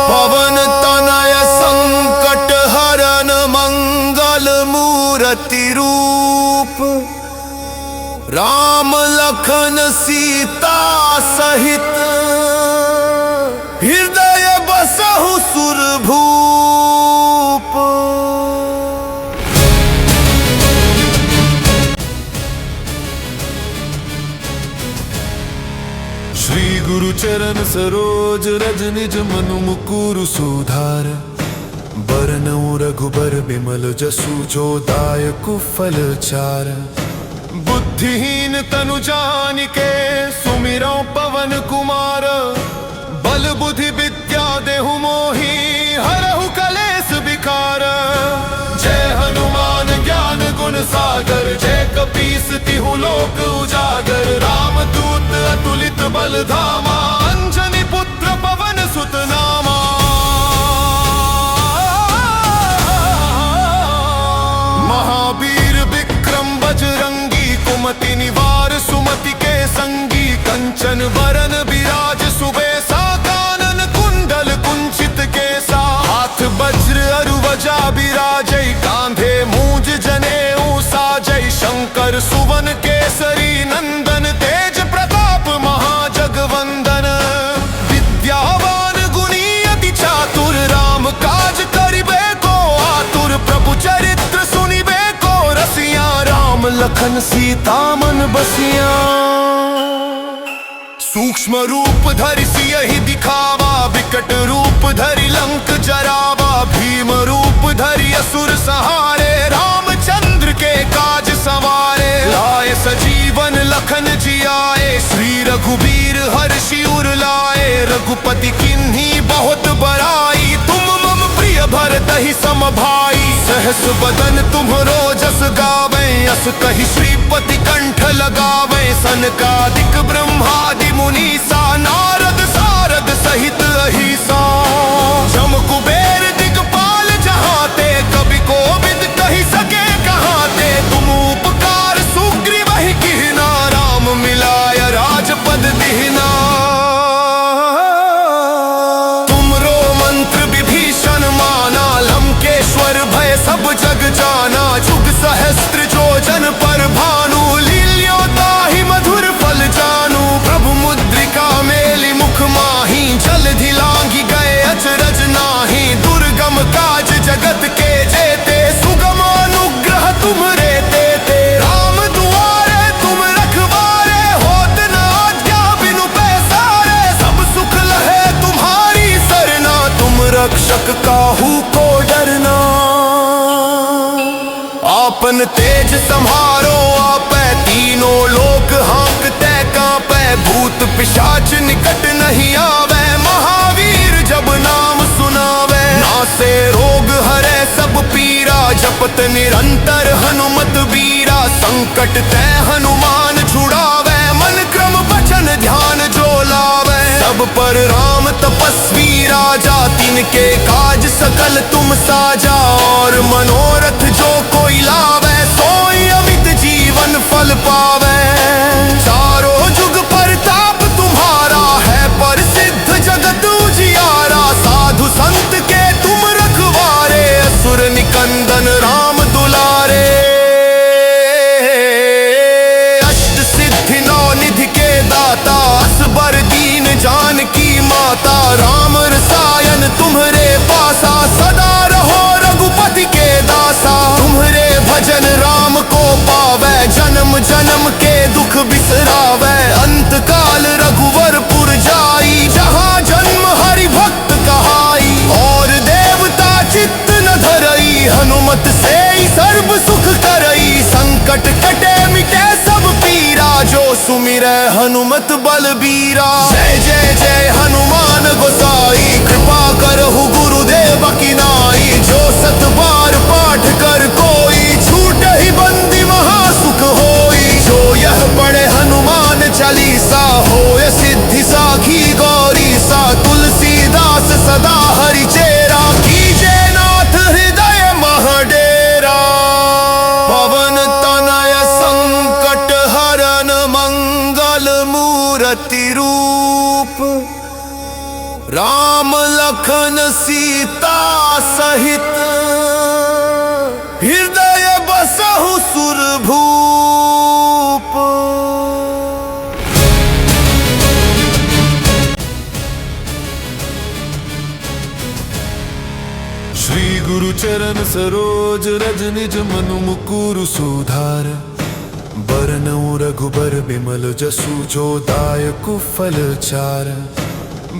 पवन तनय संकट हरन, मंगल मूरति रूप। राम लखन सीता सहित, हृदय बसहु सुरभूप। श्री गुरु चरण सरोज रज, निज मनु मुकुरु सुधार। बरनउँ रघुबर बिमल जसु, जो दायकु फल चार। बुद्धिहीन तनु जानिके, सुमिरौ पवन कुमार। बल बुद्धि विद्या देहु मोहि, हरहु कलेस विकार। जय हनुमान ज्ञान गुण सागर, जय कपीस तिहु लोक उजागर। राम दूत अतुलित बल धामा, अंजनी पुत्र पवन सुत नामा। महावीर विक्रम बजरंगी, कुमति निवार सुमति के संगी। कंचन वरन विराज सुबेसा, कानन कुंडल कुंचित केसा। हाथ वज्र अरुवजा विराजै, कांधे मूंज जनेऊ साजै। शंकर सुवन केसरी नंदन, तेज प्रताप महाजगवंदन। विद्यावान गुणी अति चातुर, राम काज करिबे को आतुर। प्रभु चरित्र सुनिबे को रसिया, राम लखन सीता मन बसिया। सूक्ष्म रूप धरि सियहि दिखावा, विकट रूप धरि लंक जरावा। भीम रूप धरि असुर सहारे, रामचंद्र के काज सवारे। लाए सजीवन लखन जियाए, श्री रघुबीर रघुपति किन्हीं बहुत बड़ाई। तुम मम प्रिय भरत ही सम भाई, सहस बदन तुम्हरो जस गावे। अस कहि श्रीपति कंठ लगावे, सनकादिक ब्रह्मादि मुनीसा। नारद सारद सहित अहिसा, जम कुबेर दिगपाल जहाते। कवि कोविद कहि सके कहाते, तुम उपकार सुग्रीव ही कीन्हा। राम मिलाय राजपद दीन्हा। तुमरो मंत्र विभीषण माना, लंकेश्वर भय सब जग जाना। जुग सहस्त्र जो जन पर भानु, लील्यो ताहि मधुर फल जानू। प्रभु मुद्रिका मेलि मुख माही, जलधि लांघि गए अचरज नाही। दुर्गम काज जगत के जेते, सुगम अनुग्रह तुम्हरे तेते। राम दुआरे तुम रखवारे, होत न आज्ञा बिनु पैसारे। सब सुख लहे तुम्हारी सरना, तुम रक्षक काहू को डरना। आपन तेज सम्हारो आपै, तीनों लोक हाँकते कांपै। भूत पिशाच निकट नहीं आवे, महावीर जब नाम सुनावे। नासे रोग हरे सब पीरा, जपत निरंतर हनुमत बीरा। संकट ते हनुमान छुड़ावे, मन क्रम वचन ध्यान जो लावे। सब पर राम तपस्वी राजा, तिनके काज सकल तुम साजा। और मनोरथ जो कोई लावे, सोई अमित जीवन फल पावे। चारों जुग परताप तुम्हारा है, प्रसिद्ध जगत उजियारा। साधु संत के तुम रखवारे, असुर निकंदन राम दुलारे। अष्ट सिद्धि नौ निधि के दाता, असबर दीन जानकी माता। राम रसायन तुम्हरे पासा, सदा रहो रघुपति के दासा। तुम्हरे भजन राम को पावे, जन्म जन्म के दुख बिसरावे। अंत काल रघुवरपुर जाई, जहाँ जन्म हरि भक्त कहाई। और देवता चित्त न धरई, हनुमत से ही सर्व सुख करई। संकट कटे मिटे सब पीरा, जो सुमिरै हनुमत बलबीरा। जय जय जय हनुमान गोसाई, कृपा करहु गुरुदेव की नाई। जो सत बार पाठ कर कोई, छूटहि बंदी महासुख होई। जो यह पढ़े हनुमान चालीसा, होय सिद्धि साखी गौरी सा। तुलसीदास सदा हरि चेरा, कीजे नाथ हृदय महडेरा। पवन तनय संकट हरन, मंगल मूरति रूप। राम लखन सीता सहित, हृदय बसहु सुरभूप। श्री गुरु चरण सरोज रज, निज मनु मुकुरु सुधार। बरनउँ रघुबर बिमल जसु, जो दायकु फल चार।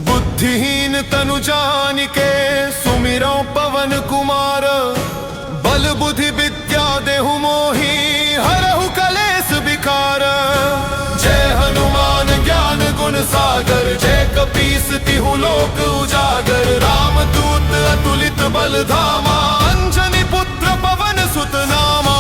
बुद्धिहीन तनु जानिके, सुमिरौ पवन कुमार। बल बुद्धि विद्या देहु मोहि, हरहु कलेस विकार। जय हनुमान ज्ञान गुण सागर, जय कपीस तिहु लोक उजागर। राम दूत अतुलित बल धामा, अंजनी पुत्र पवन सुत नामा।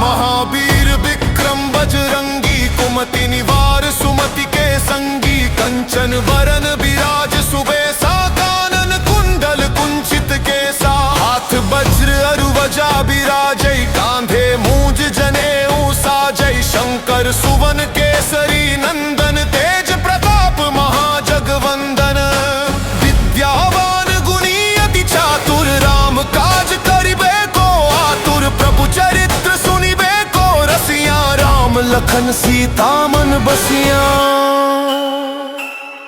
महावीर विक्रम बजरंगी, कुमति निवार सुमति के संगी। कंचन वरन विराज सुबेसा, कानन कुंडल कुंचित केसा। हाथ वज्र अरुवजा विराजै, कांधे मूंज जनेऊ साजै। शंकर सुवन केसरी नंदन, तेज प्रताप महाजगवंदन। विद्यावान गुणी अति चातुर, राम काज करिबे को आतुर। प्रभु चरित्र सुनिबे को रसिया, राम लखन सीता मन बसिया।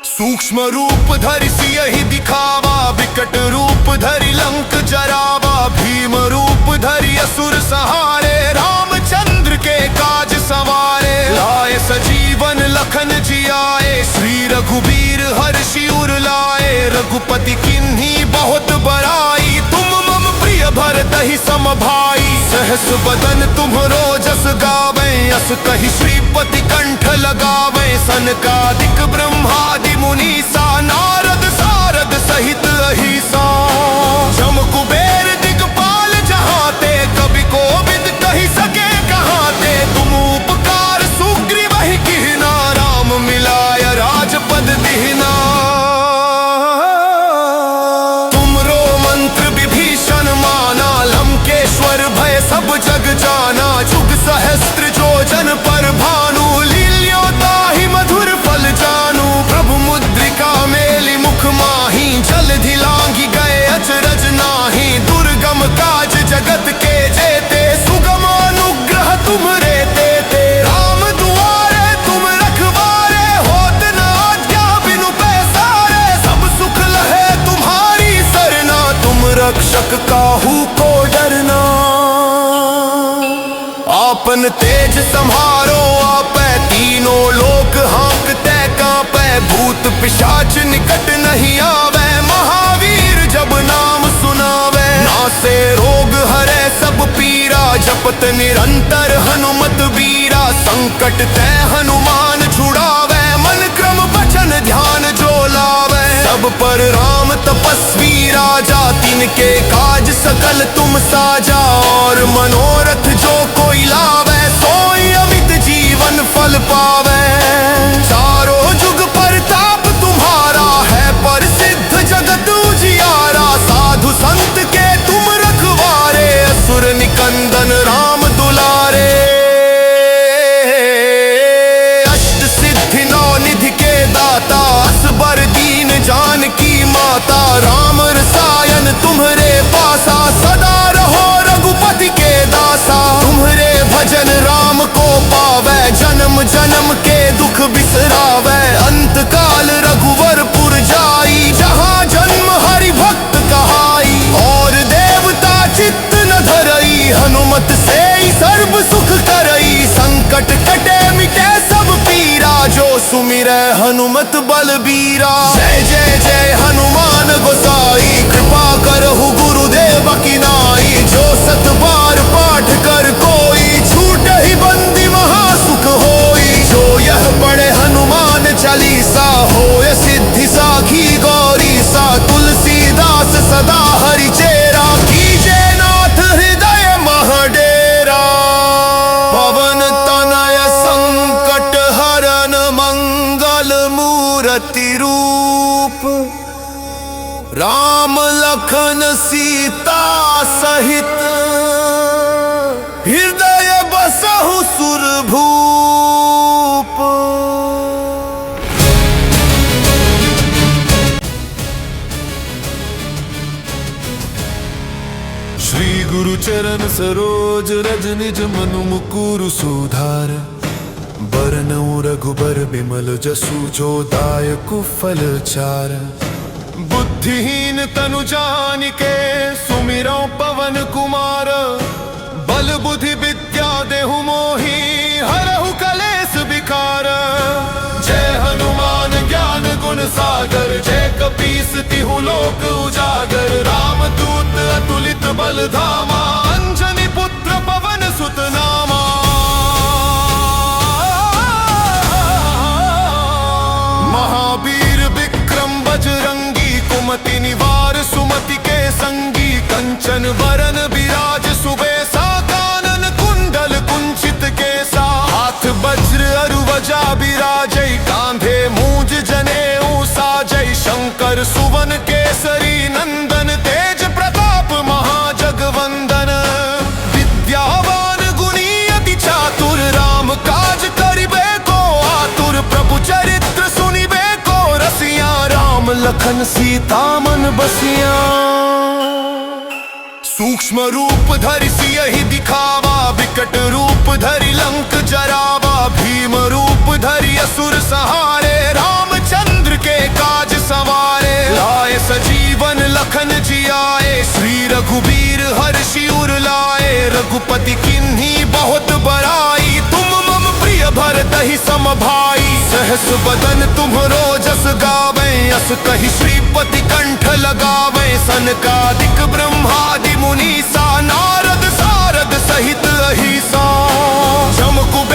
सूक्ष्म रूप धरि सियहि दिखावा, विकट रूप धरि लंक जरावा। भीम रूप धरि असुर सहारे, रामचंद्र के काज सवारे। लाए सजीवन लखन जियाए, श्री रघुबीर हर्षि उर लाए। रघुपति किन्हीं बहुत बड़ाई, तुम मम प्रिय भरत ही सम भाई। सहस बदन तुम्हरो जस गावे, अस कहि श्रीपति कंठ लगावे सनकादिक ब्रह्मादि मुनीसा नारद सारद सहित अहिसा जम कुबेर दिगपाल जहाँ ते कवि कोविद कही सके कहाँ ते तुम उपकार सुग्रीव ही किहना राम मिलाय राजपद दिहना तुमरो मंत्र विभीषण माना लंकेश्वर भय सब जग जाना जुग सहस्त्र जो जन पर भानु लील्यो ताहि मधुर फल जानू प्रभु मुद्रिका मेलि मुख माही जलधि लांघि गए अचरज नाही दुर्गम काज जगत के जेते सुगम अनुग्रह तुम्हरे तेते राम दुआरे तुम रखवारे होत न आज्ञा बिनु पैसारे सब सुख लहे तुम्हारी सरना तुम रक्षक काहू को डरना आपन तेज संहारो आपै तीनों लोक हाँकते कांपै भूत पिशाच निकट नहीं आवे महावीर जब नाम सुनावे नासे रोग हरे सब पीरा जपत निरंतर हनुमत बीरा संकट ते हनुमान छुड़ावे मन क्रम वचन ध्यान जो लावे सब पर राम तपस्वी राजा तिनके काज सकल तुम साजा और मनोरथ जो कोई लावे सोई अमित जीवन फल पावे चारों जुग परताप तुम्हारा है प्रसिद्ध जगत उजियारा साधु संत के तुम रखवारे असुर निकंदन राम दुलारे अष्ट सिद्धि नौ निधि के दाता असबर दीन जानकी माता राम रसायन तुम्हरे पासा सदा रहो रघुपति के दासा तुम्हरे भजन राम को पावे जन्म जन्म के दुख बिसरावे अंत काल रघुवरपुर जाई जहाँ जन्म हरि भक्त कहाई और देवता चित्त न धरई हनुमत से ही सर्व सुख करई संकट कटे मिटे सब पीरा जो सुमिरै हनुमत बलबीरा जय जय जय हनुमान गोसाई कृपा करहु गुरुदेव की नाई जो सत बार पाठ कर कोई छूट ही बंदी महासुख होई जो यह पढ़े हनुमान चालीसा होय सिद्धि साखी गौरी सा तुलसीदास सदा हरि चेरा कीजे नाथ हृदय महडेरा पवन तनय संकट हरन मंगल मूर्ति रूप राम लखन सीता सहित हृदय बसहु सुरभूप श्री गुरु चरण सरोज रज निज मनु मुकुरु सुधार बरनउँ रघुबर बिमल जसु जो दायकु फल चार बुद्धिहीन तनु जानिके सुमिरौ पवन कुमार बल बुद्धि विद्या देहु मोहि हरहु कलेस विकार जय हनुमान ज्ञान गुण सागर जय कपीस तिहु लोक उजागर राम दूत अतुलित बल धामा अंजनी पुत्र पवन सुत नामा महावीर विक्रम बजरंगी कुमति निवार सुमति के संगी कंचन वरन विराज सुबेसा कानन कुंडल कुंचित केसा हाथ वज्र अरुवजा विराजै कांधे मूंज जनेऊ साजै शंकर सुवन केसरी नंदन तेज प्रताप महाजगवंदन विद्यावान गुणी अति चातुर राम काज करिबे को आतुर प्रभु चरित्र सुनिबे को रसिया राम लखन सीता मन बसिया सूक्ष्म रूप धरि सियहि दिखावा विकट रूप धरि लंक जरावा भीम रूप धरि असुर सहारे रामचंद्र के काज सवारे लाए सजीवन लखन जियाए श्री रघुबीर हर्षि उर लाए रघुपति किन्ही बहुत बड़ाई तुम मम प्रिय भरतहि सम भाई सहस बदन तुम्हरो जस गावे अस कहि श्रीपति कंठ लगावे सनकादिक ब्रह्मादि मुनीसा नारद सारद सहित अहिसा जम कुबेर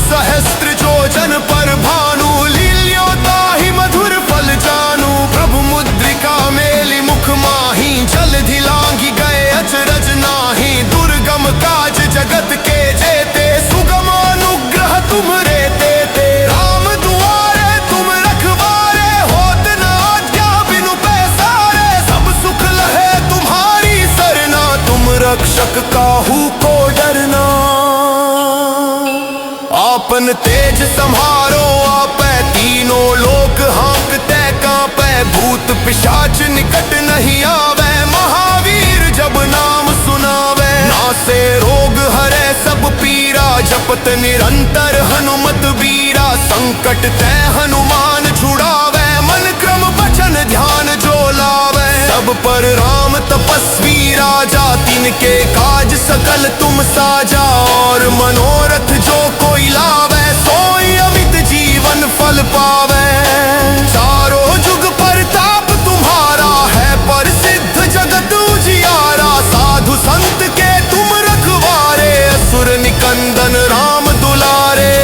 सहस्त्र योजन पर भानु, लील्योता ही मधुर फल जानू। प्रभु मुद्रिका मेली मुख माही, जलधि लांघि गए अचरज नाही। दुर्गम काज जगत के जेते, सुगम अनुग्रह तुम्हरे देते। राम दुआरे तुम रखवारे, होत न आज्ञा बिनु पैसारे। सब सुख लहे तुम्हारी सरना, तुम रक्षक काहू को डरना। आपन तेज संहारो आपै, तीनों लोक हाँकते कांपै। भूत पिशाच निकट नहीं आवे, महावीर जब नाम सुनावे। नासे रोग हरे सब पीरा, जपत निरंतर हनुमत बीरा। संकट ते हनुमान छुड़ावे, मन क्रम वचन ध्यान जो लावे। सब पर राम तपस्वी राजा, तिनके काज सकल तुम साजा। और मनोरथ जो कोई लावे, सोई अमित जीवन फल पावे। चारों जुग परताप तुम्हारा है, प्रसिद्ध जगत उजियारा। साधु संत के तुम रखवारे, असुर निकंदन राम दुलारे।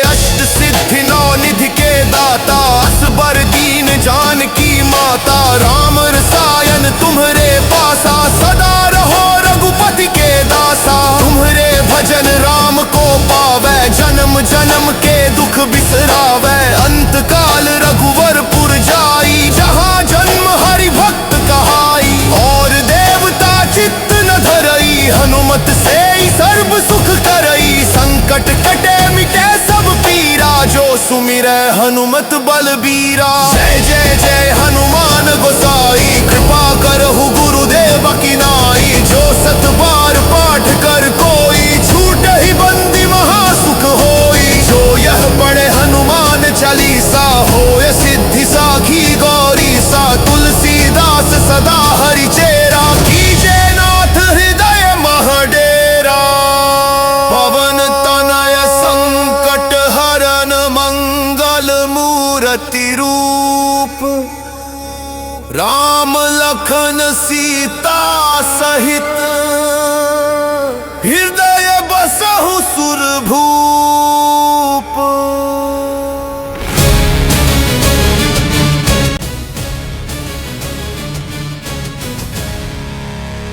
अष्ट सिद्धि नौ निधि के दाता, असबर दीन जानकी माता। राम रसायन तुम्हरे पासा, सदा रहो रघुपति के दासा। तुम्हरे भजन राम को पावे, जन्म जन्म के दुख बिसरावे। अंत काल रघुवरपुर जाई, जहाँ जन्म हरि भक्त कहाई। और देवता चित्त न धरई, हनुमत से ही सर्व सुख करई। संकट कटे मिटे सब पीरा, जो सुमिरै हनुमत बलबीरा। जय जय जय हनुमान गोसाई, कृपा करहु गुरुदेव की नाई। जो सत बार पाठ कर कोई, छूटहि बंदी महासुख होई। जो यह पढ़े हनुमान चालीसा, होय सिद्धि साखी गौरी सा। तुलसीदास सदा हरि चेरा, कीजे नाथ हृदय महडेरा। पवन तनय संकट हरन, मंगल मूरति रूप। राम लखन सीता सहित, हृदय बसहु सुरभूप।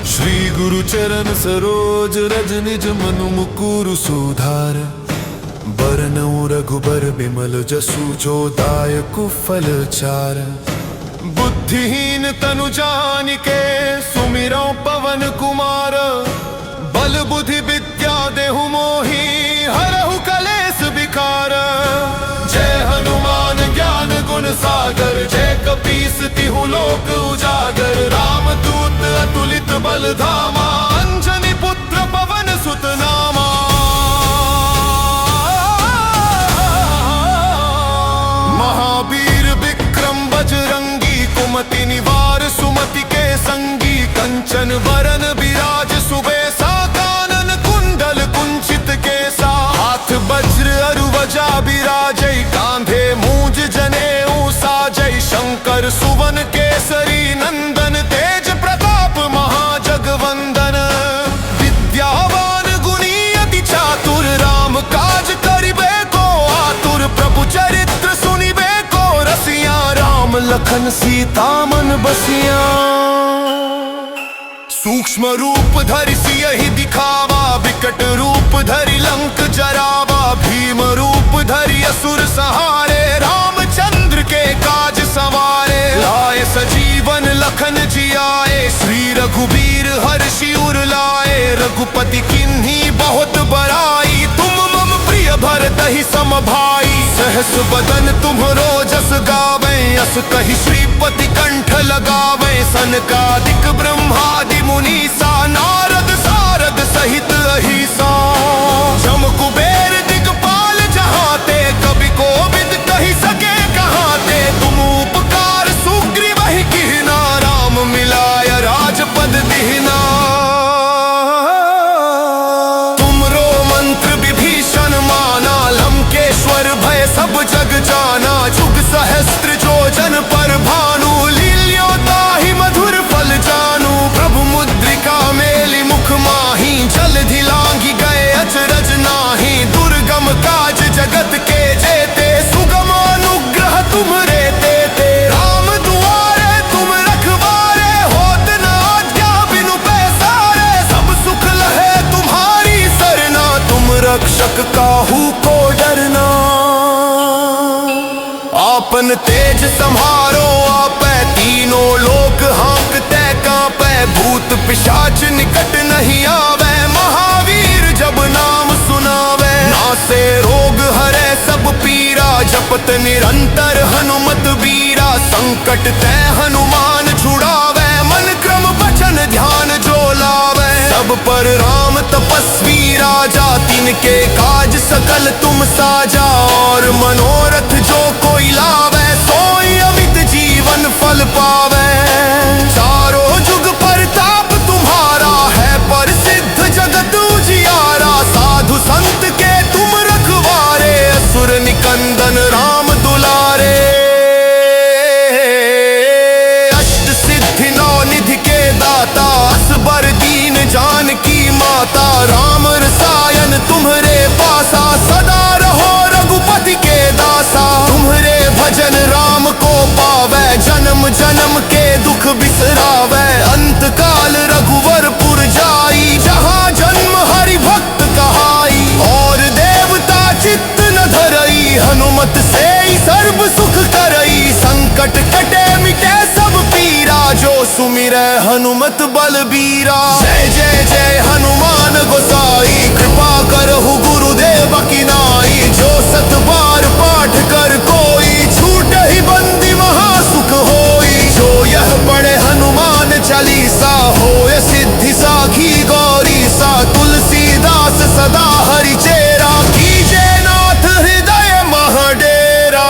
श्री गुरु चरण सरोज रज, निज मनु मुकुरु सुधार। बरनउँ रघुबर बिमल जसु, जो दायकु फल चार। बुद्धिहीन तनु जानिके, सुमिरौ पवन कुमार। बल बुद्धि विद्या देहु मोहि, हरहु कलेस विकार। जय हनुमान ज्ञान गुण सागर, जय कपीस तिहु लोक उजागर। राम दूत अतुलित बल धामा, अंजनी पुत्र पवन सुत नामा। महावीर विक्रम बजरंगी, कुमति निवार सुमति के संगी। कंचन वरन विराज सुबेसा, कानन कुंडल कुंचित केसा। हाथ वज्र अरुवजा विराजै, कांधे मूंज जनेऊ साजै। शंकर सुवन केसरी नंदन, तेज प्रताप महाजगवंदन। विद्यावान गुणी अति चातुर, राम काज करिबे को आतुर। प्रभु चरित्र सुनिबे को रसिया, राम लखन सीता मन बसिया। सूक्ष्म रूप धरि सियहि दिखावा, विकट रूप धरि लंक जरावा। भीम रूप धरि असुर सहारे, रामचंद्र के काज सवारे। लाए सजीवन लखन जियाए, श्री रघुबीर हर्षि उर लाए। रघुपति किन्ही बहुत बड़ाई, तुम मम प्रिय भरतहि सम भाई। सहस बदन तुम्हरो जस गावे, अस कहि श्रीपति कंठ लगावे। सनकादिक ब्रह्मादि मुनीसा, नारद सारद सहित अहिसा। जम कुबेर दिगपाल जहाते, कवि कोविद कहि सके कहाते। तुम उपकार सुग्रीवहि कीन्हा, राम मिलाय राजपद दीन्हा। तुमरो मंत्र विभीषण माना, लंकेश्वर भय सब जग जाना। जुग सहस्त्र योजन पर भानु, लील्योता ही मधुर फल जानू। प्रभु मुद्रिका मेली मुख माही, जलधि लांघि रक्षक काहू को डरना। आपन तेज संहारो आपे, तीनों लोक हाँकते कांपे। भूत पिशाच निकट नहीं आवे, महावीर जब नाम सुनावे। नासे रोग हरे सब पीरा, जपत निरंतर हनुमत बीरा। संकट ते हनुमान छुड़ावे, मन क्रम वचन ध्यान जो लावे। सब पर राम तपस्वी राजा, तिनके काज सकल तुम साजा। और मनोरथ जो कोई लावे, सोई अमित जीवन फल पावे। चारों जुग परताप तुम्हारा है, प्रसिद्ध जगत उजियारा। साधु संत के तुम रखवारे, असुर निकंदन राम दुलारे। अष्ट सिद्धि नौ निधि के दाता, असबर दीन जानकी माता। राम रसायन तुम्हरे पासा, सदा रहो रघुपति के दासा। तुम्हरे भजन राम को पावे, जन्म जन्म के दुख बिसरावे। अंत काल रघुवरपुर जाई, जहाँ जन्म हरि भक्त कहाई। और देवता चित्त न धरई, हनुमत से ही सर्व सुख करई। संकट कटे मिटे सब पीरा, जो सुमिरै हनुमत बलबीरा। जय जय जय हनुमान गोसाई, कृपा करहु गुरुदेव की नाई। जो सत बार पाठ कर कोई, छूटहि बंदी महासुख होई। जो यह पढ़े हनुमान चालीसा, होय सिद्धि साखी गौरी सा। तुलसीदास सदा हरि चेरा, कीजे नाथ हृदय महडेरा।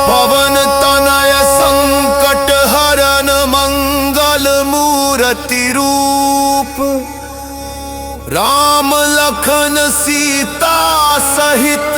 पवन तनय संकट हरन, मंगल मूरति रूप। राम लखन सीता सहित